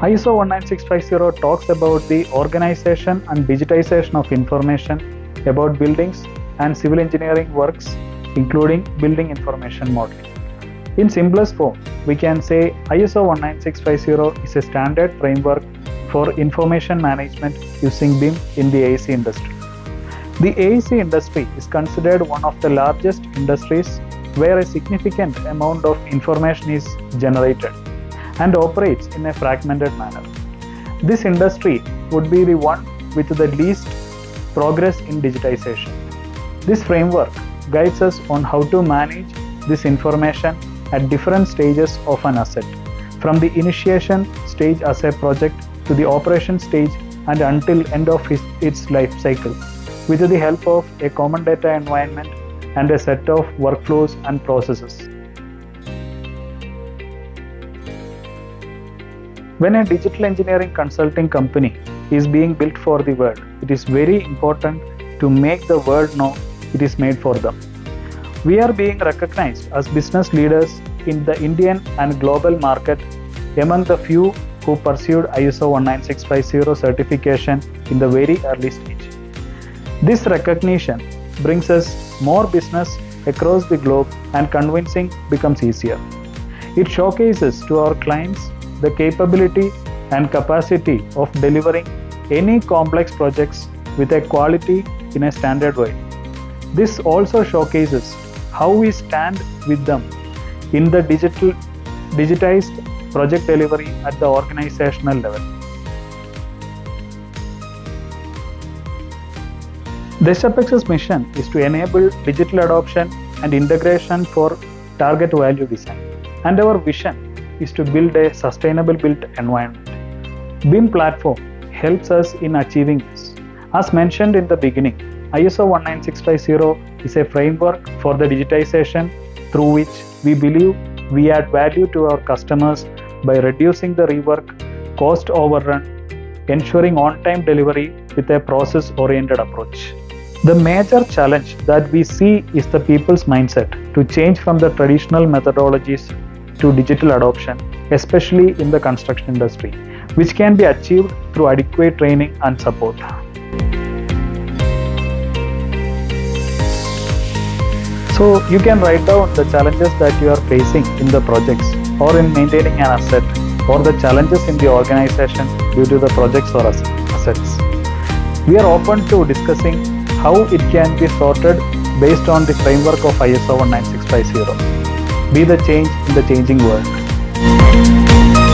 ISO 19650 talks about the organization and digitization of information about buildings and civil engineering works, including building information modeling. In simplest form, we can say ISO 19650 is a standard framework for information management using BIM in the AEC industry. The AEC industry is considered one of the largest industries where a significant amount of information is generated and operates in a fragmented manner. This industry would be the one with the least progress in digitization. This framework guides us on how to manage this information at different stages of an asset, from the initiation stage as a project to the operation stage and until end of its life cycle, with the help of a common data environment and a set of workflows and processes. When a digital engineering consulting company is being built for the world, it is very important to make the world know it is made for them. We are being recognized as business leaders in the Indian and global market among the few who pursued ISO 19650 certification in the very early stage. This recognition brings us more business across the globe and convincing becomes easier. It showcases to our clients the capability and capacity of delivering any complex projects with a quality in a standard way. This also showcases how we stand with them in the digitized project delivery at the organizational level. Desapex's mission is to enable digital adoption and integration for target value design, and our vision is to build a sustainable built environment. BIM platform helps us in achieving this. As mentioned in the beginning, ISO 19650 is a framework for the digitization through which we believe we add value to our customers by reducing the rework, cost overrun, ensuring on-time delivery with a process-oriented approach. The major challenge that we see is the people's mindset to change from the traditional methodologies to digital adoption, especially in the construction industry, which can be achieved through adequate training and support. So you can write down the challenges that you are facing in the projects or in maintaining an asset, or the challenges in the organization due to the projects or assets. We are open to discussing how it can be sorted based on the framework of ISO 19650. Be the change in the changing world.